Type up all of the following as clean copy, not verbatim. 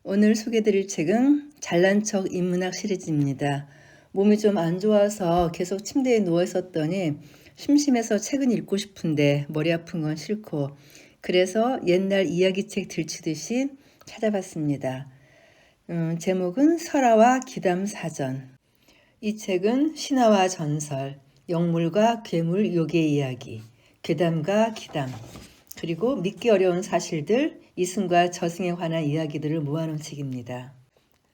오늘 소개드릴 책은 잘난 척 인문학 시리즈입니다. 몸이 좀 안 좋아서 계속 침대에 누워 있었더니 심심해서 책은 읽고 싶은데 머리 아픈 건 싫고 그래서 옛날 이야기책 들추듯이 찾아봤습니다. 제목은 설화와 기담 사전. 이 책은 신화와 전설, 영물과 괴물 요괴 이야기, 괴담과 기담, 그리고 믿기 어려운 사실들, 이승과 저승에 관한 이야기들을 모아놓은 책입니다.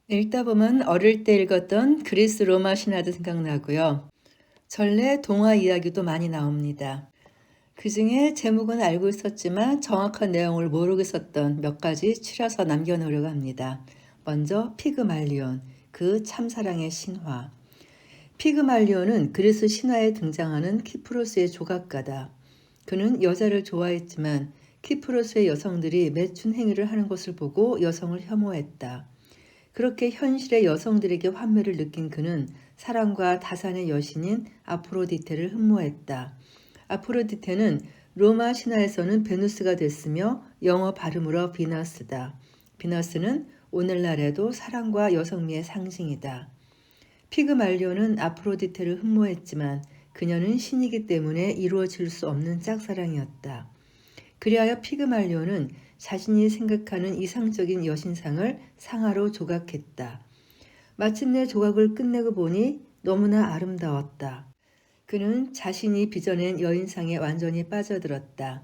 읽다 보면 어릴 때 읽었던 그리스 로마 신화도 생각나고요. 전래 동화 이야기도 많이 나옵니다. 그 중에 제목은 알고 있었지만 정확한 내용을 모르겠었던 몇 가지 추려서 남겨놓으려고 합니다. 먼저 피그말리온, 그 참사랑의 신화. 피그말리온은 그리스 신화에 등장하는 키프로스의 조각가다. 그는 여자를 좋아했지만 키프로스의 여성들이 매춘 행위를 하는 것을 보고 여성을 혐오했다. 그렇게 현실의 여성들에게 환멸을 느낀 그는 사랑과 다산의 여신인 아프로디테를 흠모했다. 아프로디테는 로마 신화에서는 베누스가 됐으며 영어 발음으로 비너스다. 비너스는 오늘날에도 사랑과 여성미의 상징이다. 피그말리온은 아프로디테를 흠모했지만 그녀는 신이기 때문에 이루어질 수 없는 짝사랑이었다. 그리하여 피그말리온은 자신이 생각하는 이상적인 여신상을 상하로 조각했다. 마침내 조각을 끝내고 보니 너무나 아름다웠다. 그는 자신이 빚어낸 여인상에 완전히 빠져들었다.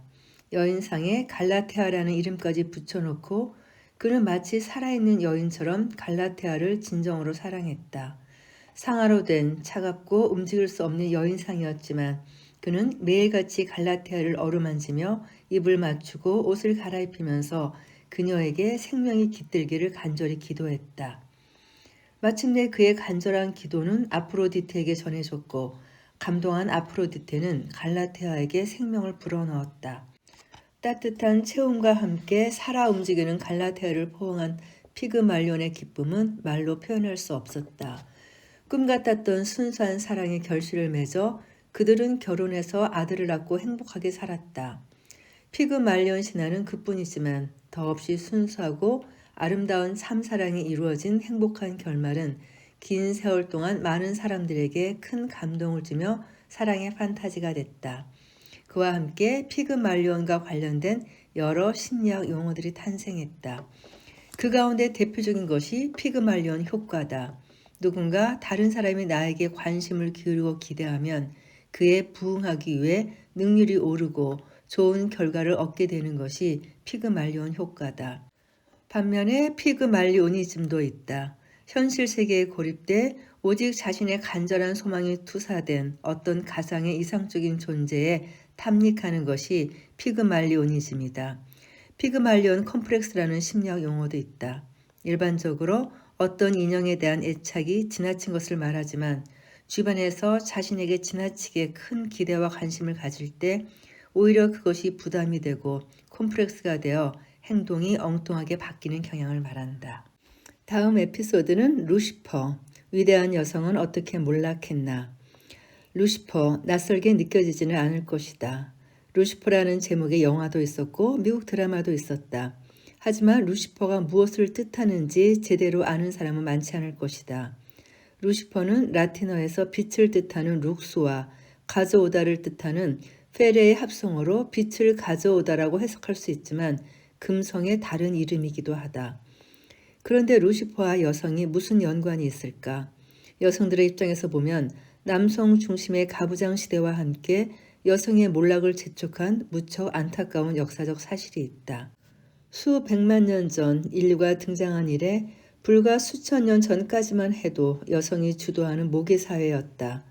여인상에 갈라테아라는 이름까지 붙여놓고 그는 마치 살아있는 여인처럼 갈라테아를 진정으로 사랑했다. 상아로 된 차갑고 움직일 수 없는 여인상이었지만 그는 매일같이 갈라테아를 어루만지며 입을 맞추고 옷을 갈아입히면서 그녀에게 생명이 깃들기를 간절히 기도했다. 마침내 그의 간절한 기도는 아프로디테에게 전해졌고 감동한 아프로디테는 갈라테아에게 생명을 불어넣었다. 따뜻한 체온과 함께 살아 움직이는 갈라테아를 포옹한 피그말리온의 기쁨은 말로 표현할 수 없었다. 꿈 같았던 순수한 사랑의 결실을 맺어 그들은 결혼해서 아들을 낳고 행복하게 살았다. 피그말리온 신화는 그뿐이지만 더없이 순수하고 아름다운 참사랑이 이루어진 행복한 결말은 긴 세월 동안 많은 사람들에게 큰 감동을 주며 사랑의 판타지가 됐다. 그와 함께 피그말리온과 관련된 여러 심리학 용어들이 탄생했다. 그 가운데 대표적인 것이 피그말리온 효과다. 누군가 다른 사람이 나에게 관심을 기울이고 기대하면 그에 부응하기 위해 능률이 오르고 좋은 결과를 얻게 되는 것이 피그말리온 효과다. 반면에 피그말리오니즘도 있다. 현실 세계에 고립돼 오직 자신의 간절한 소망이 투사된 어떤 가상의 이상적인 존재에 탐닉하는 것이 피그말리오니즘이다. 피그말리온 컴플렉스라는 심리학 용어도 있다. 일반적으로 어떤 인형에 대한 애착이 지나친 것을 말하지만 주변에서 자신에게 지나치게 큰 기대와 관심을 가질 때 오히려 그것이 부담이 되고 콤플렉스가 되어 행동이 엉뚱하게 바뀌는 경향을 말한다. 다음 에피소드는 루시퍼, 위대한 여성은 어떻게 몰락했나. 루시퍼, 낯설게 느껴지지는 않을 것이다. 루시퍼라는 제목의 영화도 있었고 미국 드라마도 있었다. 하지만 루시퍼가 무엇을 뜻하는지 제대로 아는 사람은 많지 않을 것이다. 루시퍼는 라틴어에서 빛을 뜻하는 룩스와 가져오다를 뜻하는 페레의 합성어로 빛을 가져오다라고 해석할 수 있지만 금성의 다른 이름이기도 하다. 그런데 루시퍼와 여성이 무슨 연관이 있을까? 여성들의 입장에서 보면 남성 중심의 가부장 시대와 함께 여성의 몰락을 재촉한 무척 안타까운 역사적 사실이 있다. 수백만 년 전 인류가 등장한 이래 불과 수천 년 전까지만 해도 여성이 주도하는 모계 사회였다.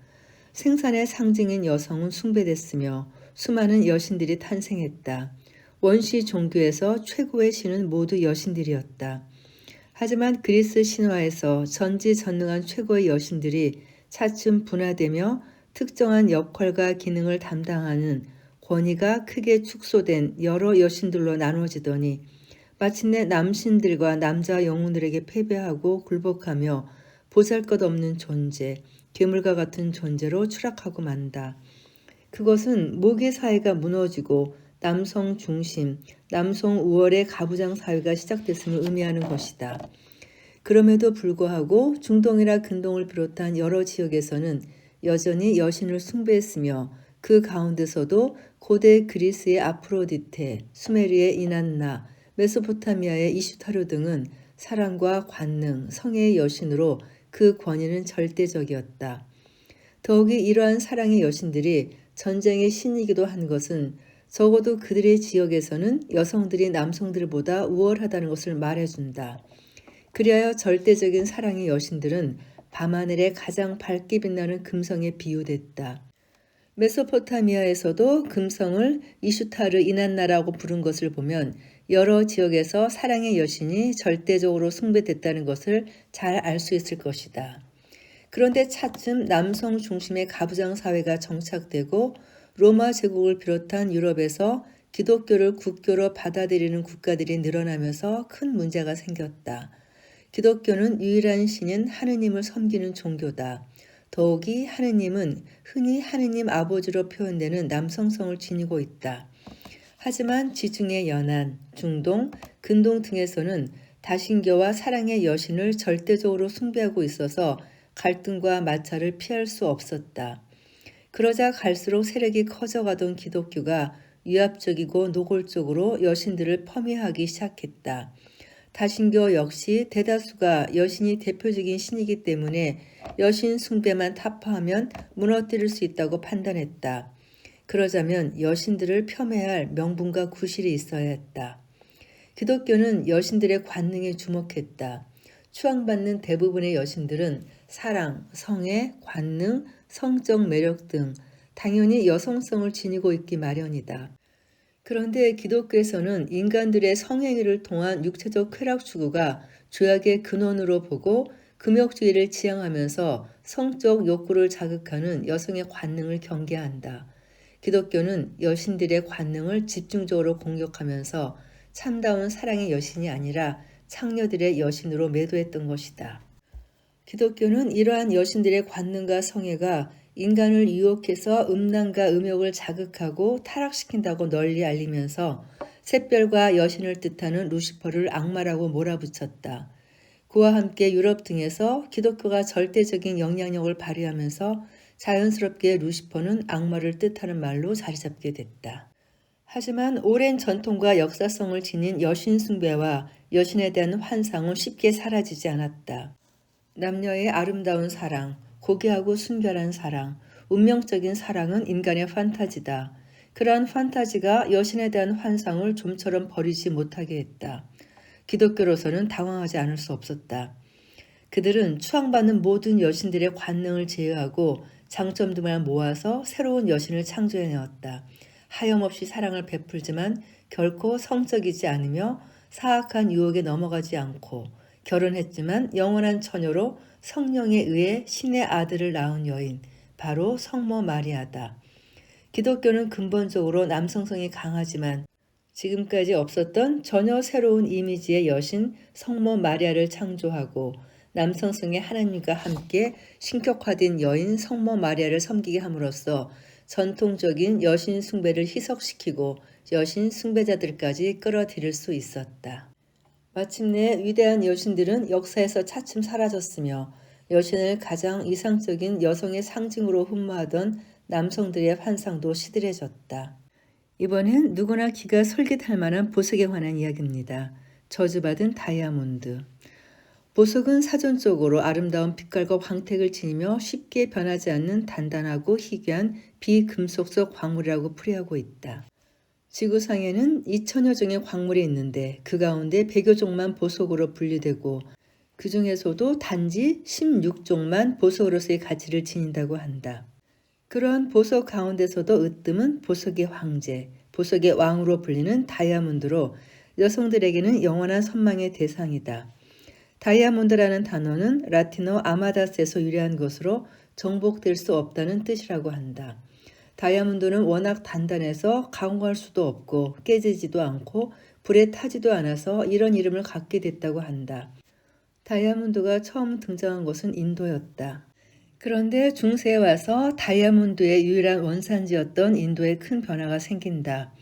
생산의 상징인 여성은 숭배됐으며 수많은 여신들이 탄생했다. 원시 종교에서 최고의 신은 모두 여신들이었다. 하지만 그리스 신화에서 전지전능한 최고의 여신들이 차츰 분화되며 특정한 역할과 기능을 담당하는 권위가 크게 축소된 여러 여신들로 나누어지더니 마침내 남신들과 남자 영웅들에게 패배하고 굴복하며 보잘것없는 존재, 괴물과 같은 존재로 추락하고 만다. 그것은 모계 사회가 무너지고 남성 중심, 남성 우월의 가부장 사회가 시작됐음을 의미하는 것이다. 그럼에도 불구하고 중동이나 근동을 비롯한 여러 지역에서는 여전히 여신을 숭배했으며 그 가운데서도 고대 그리스의 아프로디테, 수메르의 이난나, 메소포타미아의 이슈타르 등은 사랑과 관능, 성애의 여신으로 그 권위는 절대적이었다. 더욱이 이러한 사랑의 여신들이 전쟁의 신이기도 한 것은 적어도 그들의 지역에서는 여성들이 남성들보다 우월하다는 것을 말해준다. 그리하여 절대적인 사랑의 여신들은 밤하늘에 가장 밝게 빛나는 금성에 비유됐다. 메소포타미아에서도 금성을 이슈타르 이난나라고 부른 것을 보면 여러 지역에서 사랑의 여신이 절대적으로 숭배됐다는 것을 잘 알 수 있을 것이다. 그런데 차츰 남성 중심의 가부장 사회가 정착되고 로마 제국을 비롯한 유럽에서 기독교를 국교로 받아들이는 국가들이 늘어나면서 큰 문제가 생겼다. 기독교는 유일한 신인 하느님을 섬기는 종교다. 더욱이 하느님은 흔히 하느님 아버지로 표현되는 남성성을 지니고 있다. 하지만 지중해 연안, 중동, 근동 등에서는 다신교와 사랑의 여신을 절대적으로 숭배하고 있어서 갈등과 마찰을 피할 수 없었다. 그러자 갈수록 세력이 커져가던 기독교가 위압적이고 노골적으로 여신들을 폄훼하기 시작했다. 다신교 역시 대다수가 여신이 대표적인 신이기 때문에 여신 숭배만 타파하면 무너뜨릴 수 있다고 판단했다. 그러자면 여신들을 폄훼할 명분과 구실이 있어야 했다. 기독교는 여신들의 관능에 주목했다. 추앙받는 대부분의 여신들은 사랑, 성애, 관능, 성적 매력 등 당연히 여성성을 지니고 있기 마련이다. 그런데 기독교에서는 인간들의 성행위를 통한 육체적 쾌락 추구가 죄악의 근원으로 보고 금욕주의를 지향하면서 성적 욕구를 자극하는 여성의 관능을 경계한다. 기독교는 여신들의 관능을 집중적으로 공격하면서 참다운 사랑의 여신이 아니라 창녀들의 여신으로 매도했던 것이다. 기독교는 이러한 여신들의 관능과 성애가 인간을 유혹해서 음란과 음욕을 자극하고 타락시킨다고 널리 알리면서 샛별과 여신을 뜻하는 루시퍼를 악마라고 몰아붙였다. 그와 함께 유럽 등에서 기독교가 절대적인 영향력을 발휘하면서 자연스럽게 루시퍼는 악마를 뜻하는 말로 자리잡게 됐다. 하지만 오랜 전통과 역사성을 지닌 여신 숭배와 여신에 대한 환상은 쉽게 사라지지 않았다. 남녀의 아름다운 사랑, 고귀하고 순결한 사랑, 운명적인 사랑은 인간의 판타지다. 그러한 판타지가 여신에 대한 환상을 좀처럼 버리지 못하게 했다. 기독교로서는 당황하지 않을 수 없었다. 그들은 추앙받는 모든 여신들의 관능을 제어하고 장점들만 모아서 새로운 여신을 창조해내었다. 하염없이 사랑을 베풀지만 결코 성적이지 않으며 사악한 유혹에 넘어가지 않고 결혼했지만 영원한 처녀로 성령에 의해 신의 아들을 낳은 여인, 바로 성모 마리아다. 기독교는 근본적으로 남성성이 강하지만 지금까지 없었던 전혀 새로운 이미지의 여신 성모 마리아를 창조하고 남성성의 하나님과 함께 신격화된 여인 성모 마리아를 섬기게 함으로써 전통적인 여신 숭배를 희석시키고 여신 숭배자들까지 끌어들일 수 있었다. 마침내 위대한 여신들은 역사에서 차츰 사라졌으며 여신을 가장 이상적인 여성의 상징으로 흠모하던 남성들의 환상도 시들해졌다. 이번엔 누구나 귀가 솔깃할 만한 보석에 관한 이야기입니다. 저주받은 다이아몬드. 보석은 사전적으로 아름다운 빛깔과 광택을 지니며 쉽게 변하지 않는 단단하고 희귀한 비금속적 광물이라고 풀이하고 있다. 지구상에는 2000여 종의 광물이 있는데 그 가운데 100여 종만 보석으로 분류되고 그 중에서도 단지 16종만 보석으로서의 가치를 지닌다고 한다. 그러한 보석 가운데서도 으뜸은 보석의 황제, 보석의 왕으로 불리는 다이아몬드로 여성들에게는 영원한 선망의 대상이다. 다이아몬드라는 단어는 라틴어 아마다스에서 유래한 것으로 정복될 수 없다는 뜻이라고 한다. 다이아몬드는 워낙 단단해서 가공할 수도 없고 깨지지도 않고 불에 타지도 않아서 이런 이름을 갖게 됐다고 한다. 다이아몬드가 처음 등장한 곳은 인도였다. 그런데 중세에 와서 다이아몬드의 유일한 원산지였던 인도에 큰 변화가 생긴다.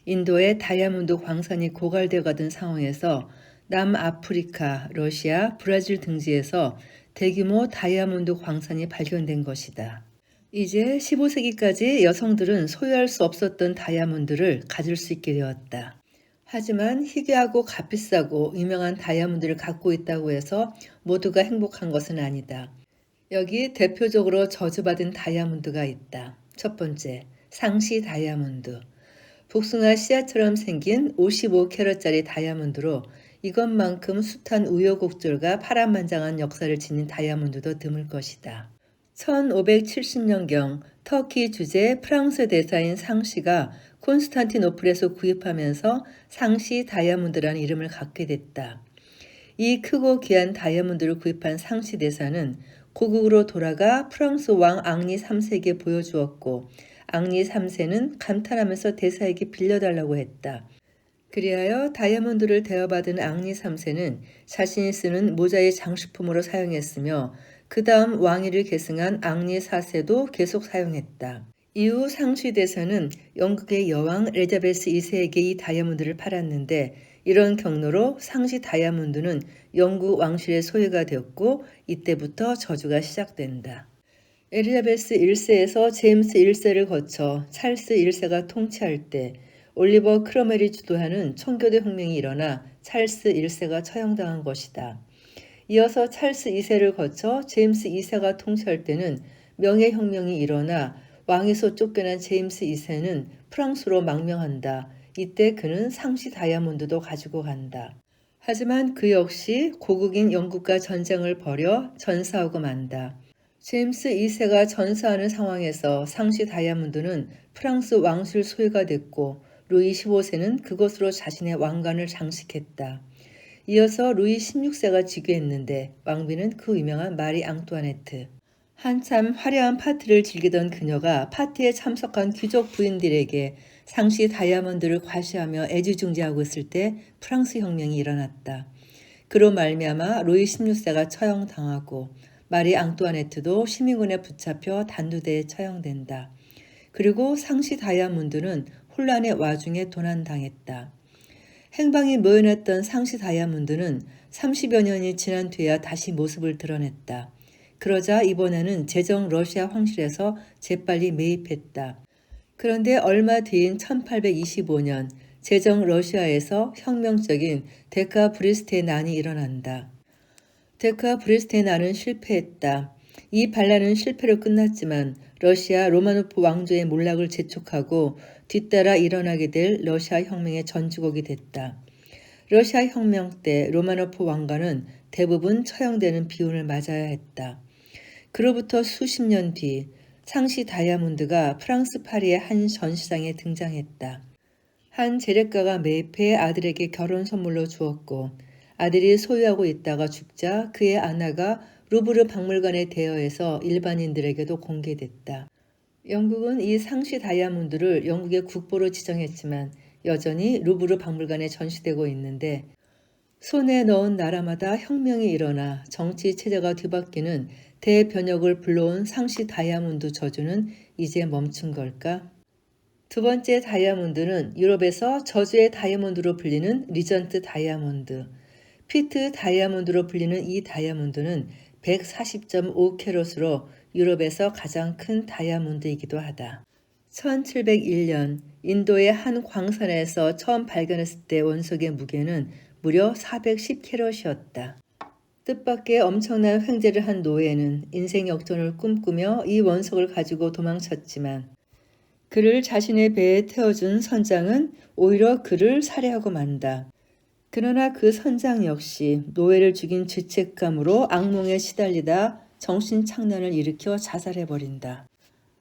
인도의 다이아몬드 광산이 고갈되어 가던 상황에서 남아프리카, 러시아, 브라질 등지에서 대규모 다이아몬드 광산이 발견된 것이다. 이제 15세기까지 여성들은 소유할 수 없었던 다이아몬드를 가질 수 있게 되었다. 하지만 희귀하고 값비싸고 유명한 다이아몬드를 갖고 있다고 해서 모두가 행복한 것은 아니다. 여기 대표적으로 저주받은 다이아몬드가 있다. 첫 번째, 상시 다이아몬드. 복숭아 씨앗처럼 생긴 55캐럿짜리 다이아몬드로 이것만큼 숱한 우여곡절과 파란만장한 역사를 지닌 다이아몬드도 드물 것이다. 1570년경 터키 주재 프랑스 대사인 상시가 콘스탄티노플에서 구입하면서 상시 다이아몬드라는 이름을 갖게 됐다. 이 크고 귀한 다이아몬드를 구입한 상시 대사는 고국으로 돌아가 프랑스 왕 앙리 3세에게 보여주었고 앙리 3세는 감탄하면서 대사에게 빌려달라고 했다. 그리하여 다이아몬드를 대여받은 앙리 3세는 자신이 쓰는 모자의 장식품으로 사용했으며 그 다음 왕위를 계승한 앙리 4세도 계속 사용했다. 이후 상시 대사는 영국의 여왕 엘리자베스 2세에게 이 다이아몬드를 팔았는데 이런 경로로 상시 다이아몬드는 영국 왕실의 소유가 되었고 이때부터 저주가 시작된다. 엘리자베스 1세에서 제임스 1세를 거쳐 찰스 1세가 통치할 때 올리버 크로멜이 주도하는 청교도 혁명이 일어나 찰스 1세가 처형당한 것이다. 이어서 찰스 2세를 거쳐 제임스 2세가 통치할 때는 명예혁명이 일어나 왕에서 쫓겨난 제임스 2세는 프랑스로 망명한다. 이때 그는 상시 다이아몬드도 가지고 간다. 하지만 그 역시 고국인 영국과 전쟁을 벌여 전사하고 만다. 제임스 2세가 전사하는 상황에서 상시 다이아몬드는 프랑스 왕실 소유가 됐고 루이 15세는 그것으로 자신의 왕관을 장식했다. 이어서 루이 16세가 즉위했는데 왕비는 그 유명한 마리 앙뚜아네트. 한참 화려한 파티를 즐기던 그녀가 파티에 참석한 귀족 부인들에게 상시 다이아몬드를 과시하며 애지중지하고 있을 때 프랑스 혁명이 일어났다. 그로 말미암아 루이 16세가 처형당하고 마리 앙뚜아네트도 시민군에 붙잡혀 단두대에 처형된다. 그리고 상시 다이아몬드는 혼란의 와중에 도난당했다. 행방이 묘연했던 상시 다이아몬드는 30여 년이 지난 뒤에야 다시 모습을 드러냈다. 그러자 이번에는 제정 러시아 황실에서 재빨리 매입했다. 그런데 얼마 뒤인 1825년 제정 러시아에서 혁명적인 데카브리스트의 난이 일어난다. 데카브리스트의 난은 실패했다. 이 반란은 실패로 끝났지만 러시아 로마노프 왕조의 몰락을 재촉하고 뒤따라 일어나게 될 러시아 혁명의 전주곡이 됐다. 러시아 혁명 때 로마노프 왕가는 대부분 처형되는 비운을 맞아야 했다. 그로부터 수십 년 뒤 상시 다이아몬드가 프랑스 파리의 한 전시장에 등장했다. 한 재래가가 매입해 아들에게 결혼 선물로 주었고 아들이 소유하고 있다가 죽자 그의 아내가 루브르 박물관에 대여해서 일반인들에게도 공개됐다. 영국은 이 상시 다이아몬드를 영국의 국보로 지정했지만 여전히 루브르 박물관에 전시되고 있는데 손에 넣은 나라마다 혁명이 일어나 정치 체제가 뒤바뀌는 대변혁을 불러온 상시 다이아몬드 저주는 이제 멈춘 걸까? 두 번째 다이아몬드는 유럽에서 저주의 다이아몬드로 불리는 리전트 다이아몬드. 피트 다이아몬드로 불리는 이 다이아몬드는 140.5캐럿으로 유럽에서 가장 큰 다이아몬드이기도 하다. 1701년 인도의 한 광산에서 처음 발견했을 때 원석의 무게는 무려 410캐럿이었다. 뜻밖의 엄청난 횡재를 한 노예는 인생 역전을 꿈꾸며 이 원석을 가지고 도망쳤지만 그를 자신의 배에 태워준 선장은 오히려 그를 살해하고 만다. 그러나 그 선장 역시 노예를 죽인 죄책감으로 악몽에 시달리다 정신착란을 일으켜 자살해버린다.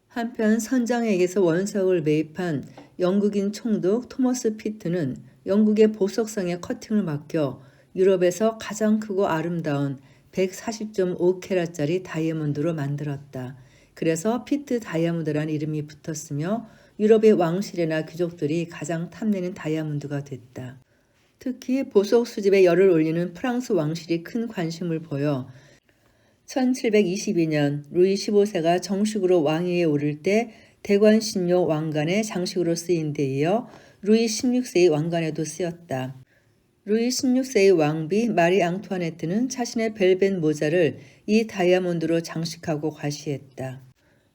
한편 선장에게서 원석을 매입한 영국인 총독 토머스 피트는 영국의 보석성에 커팅을 맡겨 유럽에서 가장 크고 아름다운 140.5캐럿짜리 다이아몬드로 만들었다. 그래서 피트 다이아몬드라는 이름이 붙었으며 유럽의 왕실이나 귀족들이 가장 탐내는 다이아몬드가 됐다. 특히 보석 수집에 열을 올리는 프랑스 왕실이 큰 관심을 보여 1722년 루이 15세가 정식으로 왕위에 오를 때 대관신료 왕관의 장식으로 쓰인 데 이어 루이 16세의 왕관에도 쓰였다. 루이 16세의 왕비 마리 앙투아네트는 자신의 벨벳 모자를 이 다이아몬드로 장식하고 과시했다.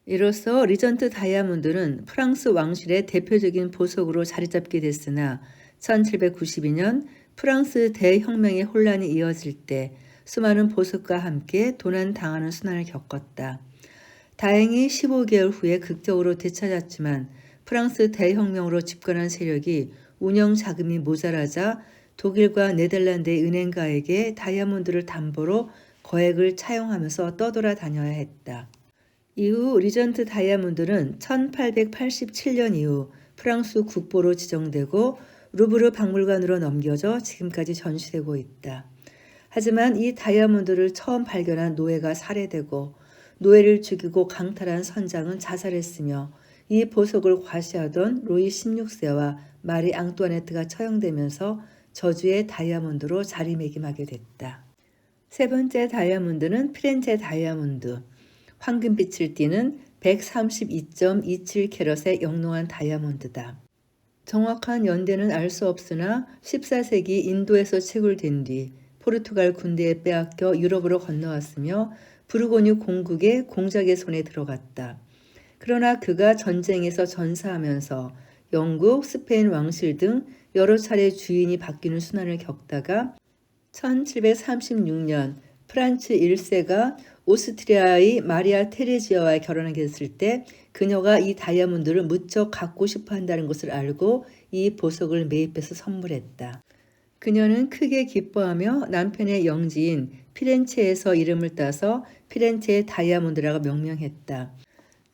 이로써 리전트 다이아몬드는 프랑스 왕실의 대표적인 보석으로 자리잡게 됐으나 1792년 프랑스 대혁명의 혼란이 이어질 때 수많은 보석과 함께 도난당하는 순환을 겪었다. 다행히 15개월 후에 극적으로 되찾았지만 프랑스 대혁명으로 집권한 세력이 운영 자금이 모자라자 독일과 네덜란드의 은행가에게 다이아몬드를 담보로 거액을 차용하면서 떠돌아다녀야 했다. 이후 리전트 다이아몬드는 1887년 이후 프랑스 국보로 지정되고 루브르 박물관으로 넘겨져 지금까지 전시되고 있다. 하지만 이 다이아몬드를 처음 발견한 노예가 살해되고 노예를 죽이고 강탈한 선장은 자살했으며 이 보석을 과시하던 루이 16세와 마리 앙뚜아네트가 처형되면서 저주의 다이아몬드로 자리매김하게 됐다. 세 번째 다이아몬드는 피렌체 다이아몬드. 황금빛을 띠는 132.27캐럿의 영롱한 다이아몬드다. 정확한 연대는 알 수 없으나 14세기 인도에서 채굴된 뒤 포르투갈 군대에 빼앗겨 유럽으로 건너왔으며 부르고뉴 공국의 공작의 손에 들어갔다. 그러나 그가 전쟁에서 전사하면서 영국, 스페인 왕실 등 여러 차례 주인이 바뀌는 순환을 겪다가 1736년 프란츠 1세가 오스트리아의 마리아 테레지아와 결혼하게 됐을 때 그녀가 이 다이아몬드를 무척 갖고 싶어 한다는 것을 알고 이 보석을 매입해서 선물했다. 그녀는 크게 기뻐하며 남편의 영지인 피렌체에서 이름을 따서 피렌체 다이아몬드라고 명명했다.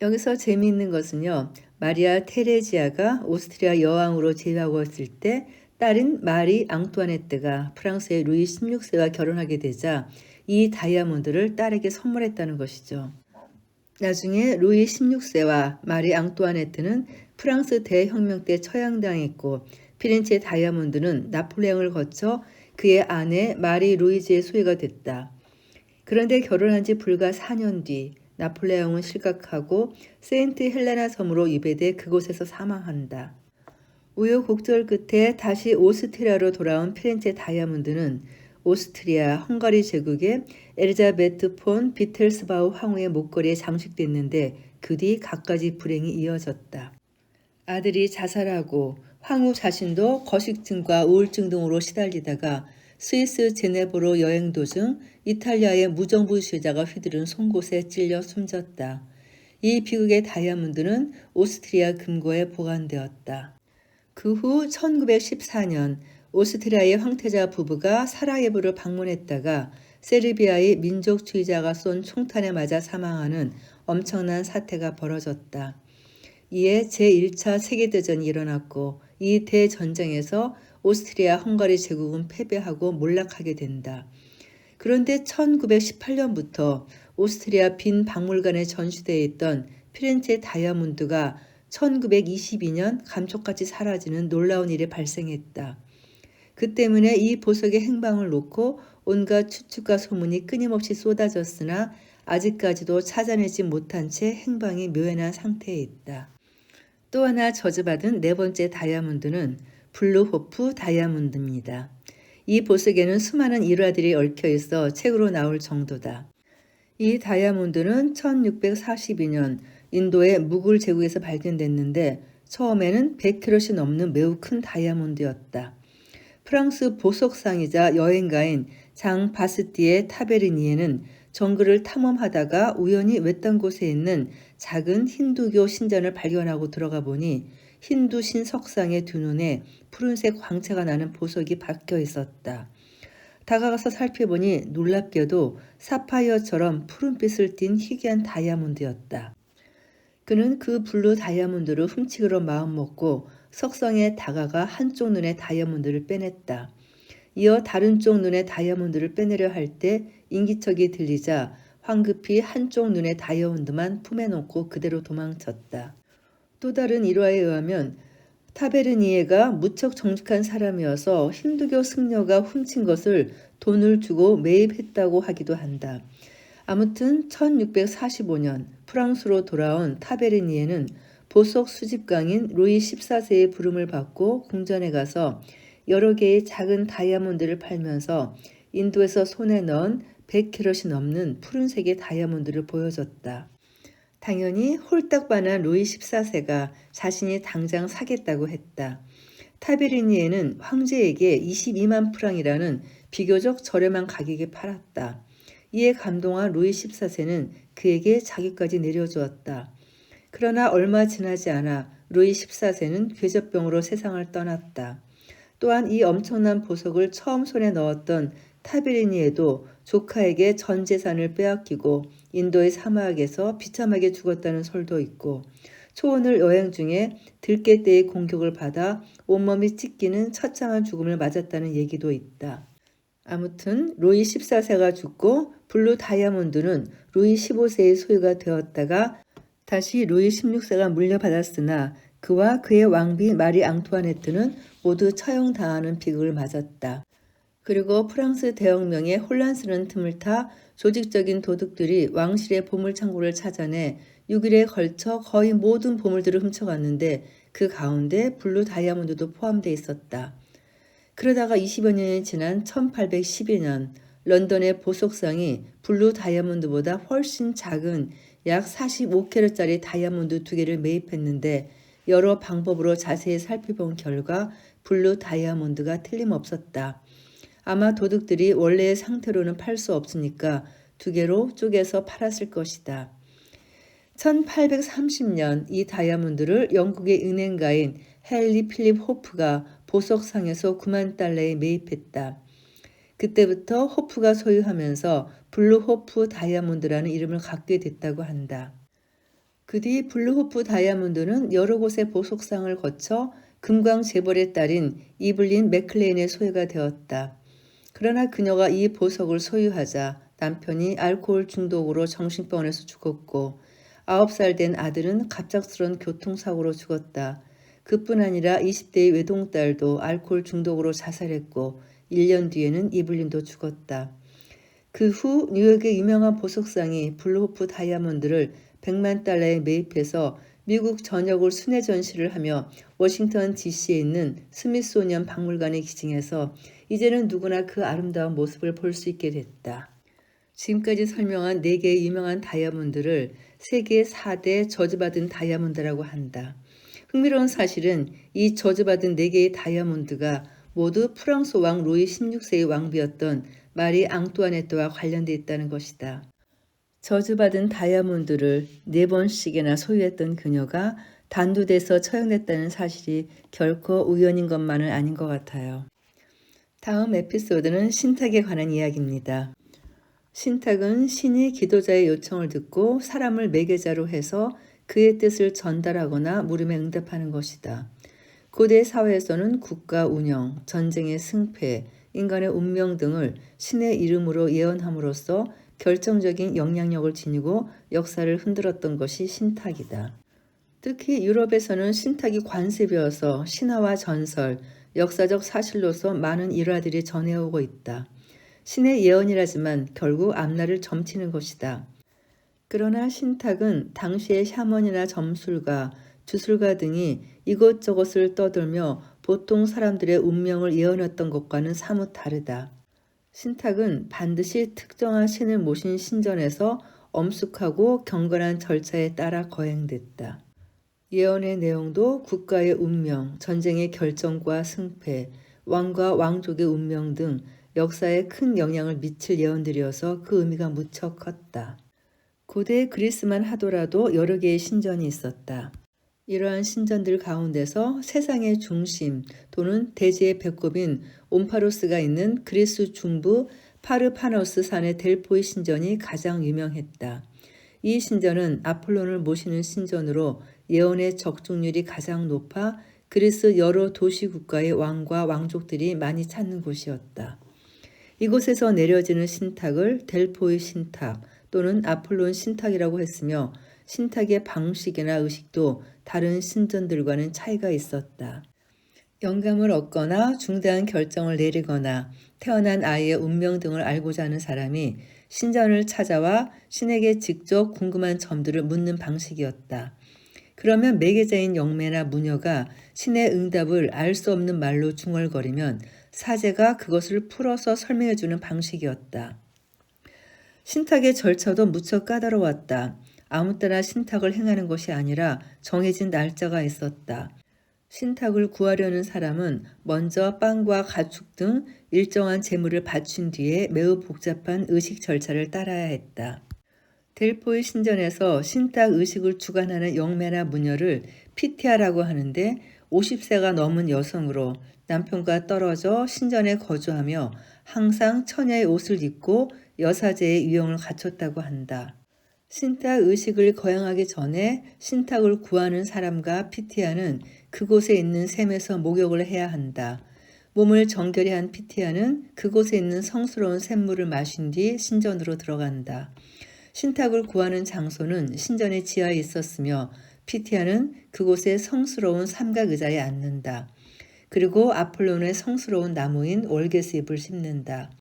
여기서 재미있는 것은요. 마리아 테레지아가 오스트리아 여왕으로 제위하고 있을 때 딸인 마리 앙뚜아네트가 프랑스의 루이 16세와 결혼하게 되자 이 다이아몬드를 딸에게 선물했다는 것이죠. 나중에 루이 16세와 마리 앙뚜아네트는 프랑스 대혁명 때 처형당했고 피렌체 다이아몬드는 나폴레옹을 거쳐 그의 아내 마리 루이즈의 소유가 됐다. 그런데 결혼한 지 불과 4년 뒤 나폴레옹은 실각하고 세인트 헬레나 섬으로 유배돼 그곳에서 사망한다. 우여곡절 끝에 다시 오스트리아로 돌아온 피렌체 다이아몬드는 오스트리아 헝가리 제국의 엘리자베트 폰 비텔스바우 황후의 목걸이에 장식됐는데 그 뒤 갖가지 불행이 이어졌다. 아들이 자살하고 황후 자신도 거식증과 우울증 등으로 시달리다가 스위스 제네브로 여행 도중 이탈리아의 무정부 지휘자가 휘두른 송곳에 찔려 숨졌다. 이 비극의 다이아몬드는 오스트리아 금고에 보관되었다. 그 후 1914년 오스트리아의 황태자 부부가 사라예보를 방문했다가 세르비아의 민족주의자가 쏜 총탄에 맞아 사망하는 엄청난 사태가 벌어졌다. 이에 제1차 세계대전이 일어났고 이 대전쟁에서 오스트리아 헝가리 제국은 패배하고 몰락하게 된다. 그런데 1918년부터 오스트리아 빈 박물관에 전시되어 있던 피렌체 다이아몬드가 1922년 감쪽같이 사라지는 놀라운 일이 발생했다. 그 때문에 이 보석의 행방을 놓고 온갖 추측과 소문이 끊임없이 쏟아졌으나 아직까지도 찾아내지 못한 채 행방이 묘연한 상태에 있다. 또 하나 저주받은 네 번째 다이아몬드는 블루호프 다이아몬드입니다. 이 보석에는 수많은 일화들이 얽혀 있어 책으로 나올 정도다. 이 다이아몬드는 1642년 인도의 무굴 제국에서 발견됐는데 처음에는 100캐럿이 넘는 매우 큰 다이아몬드였다. 프랑스 보석상이자 여행가인 장 바스티에 타베르니에는 정글을 탐험하다가 우연히 외딴 곳에 있는 작은 힌두교 신전을 발견하고 들어가 보니 힌두 신 석상의 두 눈에 푸른색 광채가 나는 보석이 박혀 있었다. 다가가서 살펴보니 놀랍게도 사파이어처럼 푸른빛을 띤 희귀한 다이아몬드였다. 그는 그 블루 다이아몬드를 훔치기로 마음먹고 석성에 다가가 한쪽 눈의 다이아몬드를 빼냈다. 이어 다른 쪽 눈의 다이아몬드를 빼내려 할 때 인기척이 들리자 황급히 한쪽 눈의 다이아몬드만 품에 넣고 그대로 도망쳤다. 또 다른 일화에 의하면 타베르니에가 무척 정직한 사람이어서 힌두교 승려가 훔친 것을 돈을 주고 매입했다고 하기도 한다. 아무튼 1645년 프랑스로 돌아온 타베르니에는 보석 수집강인 루이 14세의 부름을 받고 궁전에 가서 여러 개의 작은 다이아몬드를 팔면서 인도에서 손에 넣은 100캐럿이 넘는 푸른색의 다이아몬드를 보여줬다. 당연히 홀딱 반한 루이 14세가 자신이 당장 사겠다고 했다. 타베리니에는 황제에게 22만 프랑이라는 비교적 저렴한 가격에 팔았다. 이에 감동한 루이 14세는 그에게 자기까지 내려주었다. 그러나 얼마 지나지 않아 루이 14세는 괴접병으로 세상을 떠났다. 또한 이 엄청난 보석을 처음 손에 넣었던 타베리니에도 조카에게 전 재산을 빼앗기고 인도의 사막에서 비참하게 죽었다는 설도 있고, 초원을 여행 중에 들깨떼의 공격을 받아 온몸이 찢기는 처참한 죽음을 맞았다는 얘기도 있다. 아무튼 루이 14세가 죽고 블루 다이아몬드는 루이 15세의 소유가 되었다가 다시 루이 16세가 물려받았으나 그와 그의 왕비 마리 앙투아네트는 모두 처형당하는 비극을 맞았다. 그리고 프랑스 대혁명의 혼란스러운 틈을 타 조직적인 도둑들이 왕실의 보물창고를 찾아내 6일에 걸쳐 거의 모든 보물들을 훔쳐갔는데 그 가운데 블루 다이아몬드도 포함되어 있었다. 그러다가 20여 년이 지난 1812년 런던의 보석상이 블루 다이아몬드보다 훨씬 작은 약 45캐럿짜리 다이아몬드 2개를 매입했는데 여러 방법으로 자세히 살펴본 결과 블루 다이아몬드가 틀림없었다. 아마 도둑들이 원래의 상태로는 팔 수 없으니까 2개로 쪼개서 팔았을 것이다. 1830년 이 다이아몬드를 영국의 은행가인 헨리 필립 호프가 보석상에서 9만 달러에 매입했다. 그때부터 호프가 소유하면서 블루 호프 다이아몬드라는 이름을 갖게 됐다고 한다. 그 뒤 블루 호프 다이아몬드는 여러 곳의 보석상을 거쳐 금광 재벌의 딸인 이블린 맥클레인의 소유가 되었다. 그러나 그녀가 이 보석을 소유하자 남편이 알코올 중독으로 정신병원에서 죽었고 9살 된 아들은 갑작스러운 교통사고로 죽었다. 그뿐 아니라 20대의 외동딸도 알코올 중독으로 자살했고 1년 뒤에는 이블린도 죽었다. 그 후 뉴욕의 유명한 보석상이 블루호프 다이아몬드를 100만 달러에 매입해서 미국 전역을 순회 전시를 하며 워싱턴 DC에 있는 스미소니언 박물관에 기증해서 이제는 누구나 그 아름다운 모습을 볼 수 있게 됐다. 지금까지 설명한 4개의 유명한 다이아몬드를 세계 4대 저주받은 다이아몬드라고 한다. 흥미로운 사실은 이 저주받은 4개의 다이아몬드가 모두 프랑스 왕 루이 16세의 왕비였던 마리 앙뚜아네트와 관련되어 있다는 것이다. 저주받은 다이아몬드를 4번씩이나 소유했던 그녀가 단두대에서 처형됐다는 사실이 결코 우연인 것만은 아닌 것 같아요. 다음 에피소드는 신탁에 관한 이야기입니다. 신탁은 신이 기도자의 요청을 듣고 사람을 매개자로 해서 그의 뜻을 전달하거나 물음에 응답하는 것이다. 고대 사회에서는 국가 운영, 전쟁의 승패, 인간의 운명 등을 신의 이름으로 예언함으로써 결정적인 영향력을 지니고 역사를 흔들었던 것이 신탁이다. 특히 유럽에서는 신탁이 관습이어서 신화와 전설, 역사적 사실로서 많은 일화들이 전해오고 있다. 신의 예언이라지만 결국 앞날을 점치는 것이다. 그러나 신탁은 당시의 샤먼이나 점술가, 주술가 등이 이것저것을 떠들며 보통 사람들의 운명을 예언했던 것과는 사뭇 다르다. 신탁은 반드시 특정한 신을 모신 신전에서 엄숙하고 경건한 절차에 따라 거행됐다. 예언의 내용도 국가의 운명, 전쟁의 결정과 승패, 왕과 왕족의 운명 등 역사에 큰 영향을 미칠 예언들이어서 그 의미가 무척 컸다. 고대 그리스만 하더라도 여러 개의 신전이 있었다. 이러한 신전들 가운데서 세상의 중심 또는 대지의 배꼽인 옴파로스가 있는 그리스 중부 파르파노스 산의 델포이 신전이 가장 유명했다. 이 신전은 아폴론을 모시는 신전으로 예언의 적중률이 가장 높아 그리스 여러 도시 국가의 왕과 왕족들이 많이 찾는 곳이었다. 이곳에서 내려지는 신탁을 델포이 신탁 또는 아폴론 신탁이라고 했으며 신탁의 방식이나 의식도 다른 신전들과는 차이가 있었다. 영감을 얻거나 중대한 결정을 내리거나 태어난 아이의 운명 등을 알고자 하는 사람이 신전을 찾아와 신에게 직접 궁금한 점들을 묻는 방식이었다. 그러면 매개자인 영매나 무녀가 신의 응답을 알 수 없는 말로 중얼거리면 사제가 그것을 풀어서 설명해주는 방식이었다. 신탁의 절차도 무척 까다로웠다. 아무 때나 신탁을 행하는 것이 아니라 정해진 날짜가 있었다. 신탁을 구하려는 사람은 먼저 빵과 가축 등 일정한 재물을 바친 뒤에 매우 복잡한 의식 절차를 따라야 했다. 델포이 신전에서 신탁 의식을 주관하는 영매나 무녀를 피티아라고 하는데 50세가 넘은 여성으로 남편과 떨어져 신전에 거주하며 항상 처녀의 옷을 입고 여사제의 유형을 갖췄다고 한다. 신탁 의식을 거행하기 전에 신탁을 구하는 사람과 피티아는 그곳에 있는 샘에서 목욕을 해야 한다. 몸을 정결히 한 피티아는 그곳에 있는 성스러운 샘물을 마신 뒤 신전으로 들어간다. 신탁을 구하는 장소는 신전의 지하에 있었으며 피티아는 그곳의 성스러운 삼각의자에 앉는다. 그리고 아폴론의 성스러운 나무인 월계수잎을 심는다.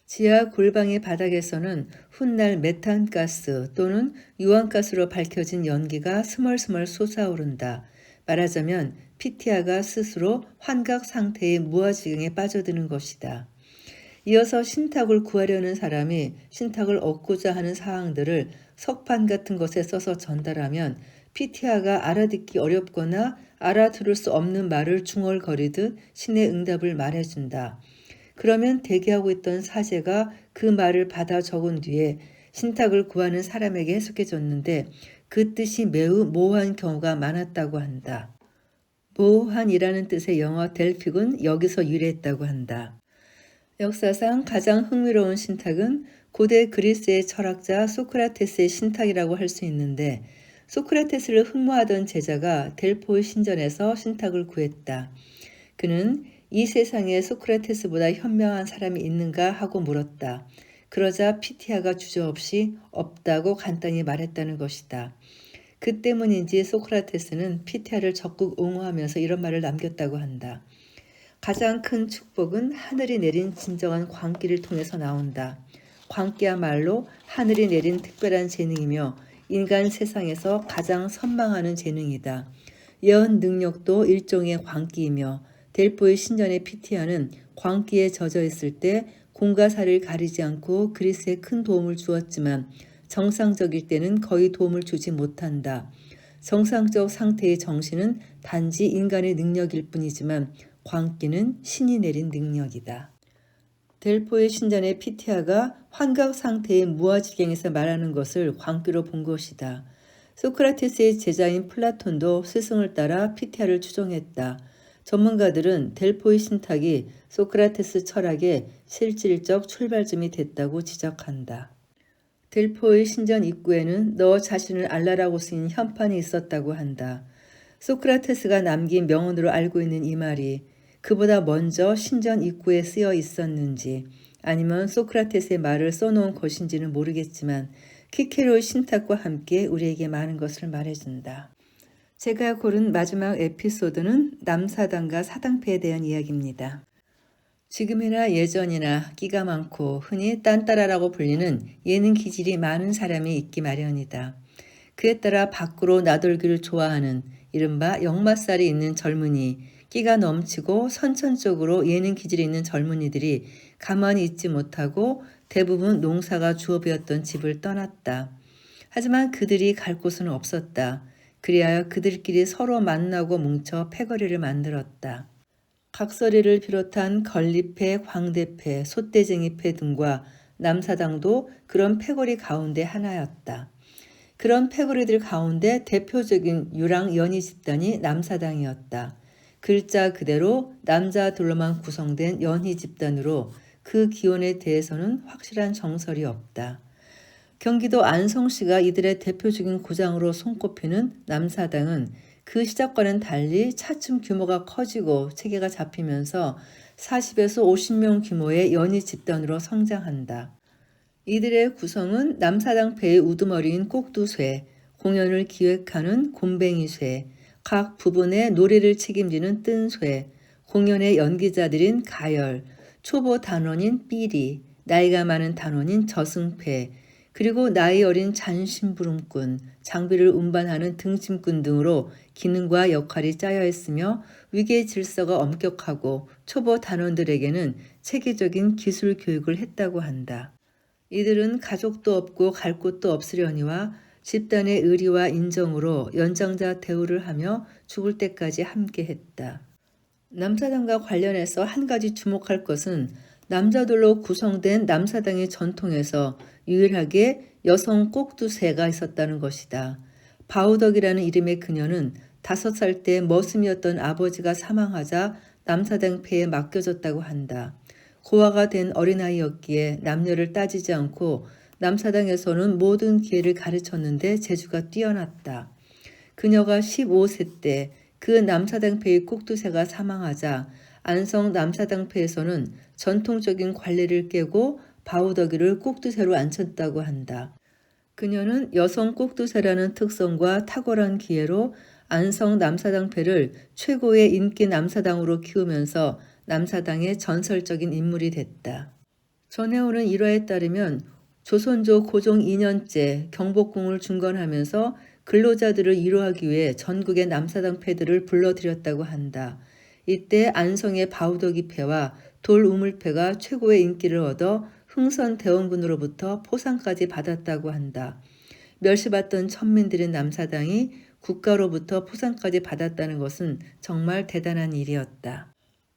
지하 골방의 바닥에서는 훗날 메탄가스 또는 유황가스로 밝혀진 연기가 스멀스멀 솟아오른다. 말하자면 피티아가 스스로 환각 상태의 무아지경에 빠져드는 것이다. 이어서 신탁을 구하려는 사람이 신탁을 얻고자 하는 사항들을 석판 같은 것에 써서 전달하면 피티아가 알아듣기 어렵거나 알아들을 수 없는 말을 중얼거리듯 신의 응답을 말해준다. 그러면 대기하고 있던 사제가 그 말을 받아 적은 뒤에 신탁을 구하는 사람에게 해석해줬는데 그 뜻이 매우 모호한 경우가 많았다고 한다. 모호한이라는 뜻의 영어 델픽은 여기서 유래했다고 한다. 역사상 가장 흥미로운 신탁은 고대 그리스의 철학자 소크라테스의 신탁이라고 할 수 있는데 소크라테스를 흠모하던 제자가 델포이 신전에서 신탁을 구했다. 그는 이 세상에 소크라테스보다 현명한 사람이 있는가 하고 물었다. 그러자 피티아가 주저없이 없다고 간단히 말했다는 것이다. 그 때문인지 소크라테스는 피티아를 적극 옹호하면서 이런 말을 남겼다고 한다. 가장 큰 축복은 하늘이 내린 진정한 광기를 통해서 나온다. 광기야말로 하늘이 내린 특별한 재능이며 인간 세상에서 가장 선망하는 재능이다. 예언 능력도 일종의 광기이며 델포이 신전의 피티아는 광기에 젖어 있을 때 공과 사를 가리지 않고 그리스에 큰 도움을 주었지만 정상적일 때는 거의 도움을 주지 못한다. 정상적 상태의 정신은 단지 인간의 능력일 뿐이지만 광기는 신이 내린 능력이다. 델포이 신전의 피티아가 환각 상태의 무아지경에서 말하는 것을 광기로 본 것이다. 소크라테스의 제자인 플라톤도 스승을 따라 피티아를 추종했다. 전문가들은 델포이 신탁이 소크라테스 철학의 실질적 출발점이 됐다고 지적한다. 델포이 신전 입구에는 너 자신을 알라라고 쓰인 현판이 있었다고 한다. 소크라테스가 남긴 명언으로 알고 있는 이 말이 그보다 먼저 신전 입구에 쓰여 있었는지 아니면 소크라테스의 말을 써놓은 것인지는 모르겠지만 키케로의 신탁과 함께 우리에게 많은 것을 말해준다. 제가 고른 마지막 에피소드는 남사당과 사당패에 대한 이야기입니다. 지금이나 예전이나 끼가 많고 흔히 딴따라라고 불리는 예능 기질이 많은 사람이 있기 마련이다. 그에 따라 밖으로 나돌기를 좋아하는 이른바 역마살이 있는 젊은이, 끼가 넘치고 선천적으로 예능 기질이 있는 젊은이들이 가만히 있지 못하고 대부분 농사가 주업이었던 집을 떠났다. 하지만 그들이 갈 곳은 없었다. 그리하여 그들끼리 서로 만나고 뭉쳐 패거리를 만들었다. 각설이를 비롯한 건리패, 광대패, 솥대쟁이패 등과 남사당도 그런 패거리 가운데 하나였다. 그런 패거리들 가운데 대표적인 유랑 연희 집단이 남사당이었다. 글자 그대로 남자들로만 구성된 연희 집단으로 그 기원에 대해서는 확실한 정설이 없다. 경기도 안성시가 이들의 대표적인 구장으로 손꼽히는 남사당은 그 시작과는 달리 차츰 규모가 커지고 체계가 잡히면서 40에서 50명 규모의 연희 집단으로 성장한다. 이들의 구성은 남사당패의 우두머리인 꼭두쇠, 공연을 기획하는 곰뱅이쇠, 각 부분의 노래를 책임지는 뜬쇠, 공연의 연기자들인 가열, 초보 단원인 삐리, 나이가 많은 단원인 저승패, 그리고 나이 어린 잔심부름꾼, 장비를 운반하는 등심꾼 등으로 기능과 역할이 짜여 있으며 위계 질서가 엄격하고 초보 단원들에게는 체계적인 기술 교육을 했다고 한다. 이들은 가족도 없고 갈 곳도 없으려니와 집단의 의리와 인정으로 연장자 대우를 하며 죽을 때까지 함께했다. 남사당과 관련해서 한 가지 주목할 것은 남자들로 구성된 남사당의 전통에서 유일하게 여성 꼭두새가 있었다는 것이다. 바우덕이라는 이름의 그녀는 5살 때 머슴이었던 아버지가 사망하자 남사당 폐에 맡겨졌다고 한다. 고아가 된 어린아이였기에 남녀를 따지지 않고 남사당에서는 모든 기회를 가르쳤는데 재주가 뛰어났다. 그녀가 15세 때 그 남사당패의 꼭두새가 사망하자 안성 남사당패에서는 전통적인 관례를 깨고 바우덕이를 꼭두새로 앉혔다고 한다. 그녀는 여성 꼭두새라는 특성과 탁월한 기회로 안성 남사당패를 최고의 인기 남사당으로 키우면서 남사당의 전설적인 인물이 됐다. 전해오는 일화에 따르면 조선조 고종 2년째 경복궁을 중건하면서 근로자들을 위로하기 위해 전국의 남사당 패들을 불러들였다고 한다. 이때 안성의 바우덕이 패와 돌우물패가 최고의 인기를 얻어 흥선대원군으로부터 포상까지 받았다고 한다. 멸시받던 천민들인 남사당이 국가로부터 포상까지 받았다는 것은 정말 대단한 일이었다.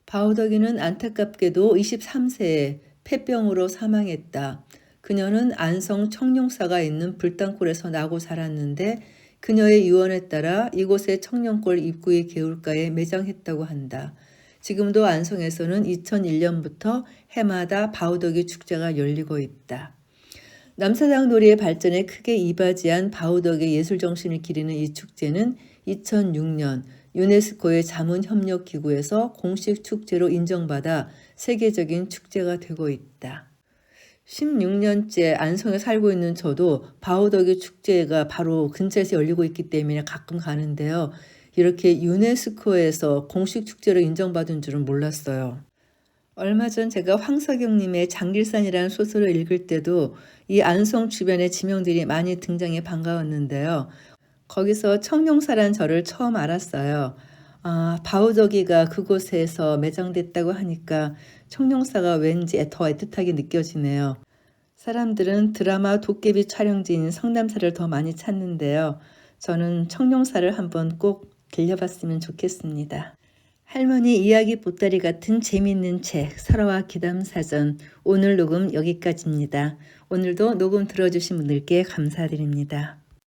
바우덕이는 안타깝게도 23세에 폐병으로 사망했다. 그녀는 안성 청룡사가 있는 불당골에서 나고 자랐는데 그녀의 유언에 따라 이곳의 청룡골 입구의 개울가에 매장했다고 한다. 지금도 안성에서는 2001년부터 해마다 바우덕이 축제가 열리고 있다. 남사당 놀이의 발전에 크게 이바지한 바우덕의 예술정신을 기리는 이 축제는 2006년 유네스코의 자문협력기구에서 공식 축제로 인정받아 세계적인 축제가 되고 있다. 16년째 안성에 살고 있는 저도 바우덕이 축제가 바로 근처에서 열리고 있기 때문에 가끔 가는데요. 이렇게 유네스코에서 공식 축제로 인정받은 줄은 몰랐어요. 얼마 전 제가 황석영님의 장길산이라는 소설을 읽을 때도 이 안성 주변의 지명들이 많이 등장해 반가웠는데요. 거기서 청룡사란 절을 처음 알았어요. 바우덕이가 그곳에서 매장됐다고 하니까 청룡사가 왠지 더 애틋하게 느껴지네요. 사람들은 드라마 도깨비 촬영지인 성남사를 더 많이 찾는데요. 저는 청룡사를 한번 꼭 들려봤으면 좋겠습니다. 할머니 이야기 보따리 같은 재미있는 책 설화와 기담사전 오늘 녹음 여기까지입니다. 오늘도 녹음 들어주신 분들께 감사드립니다.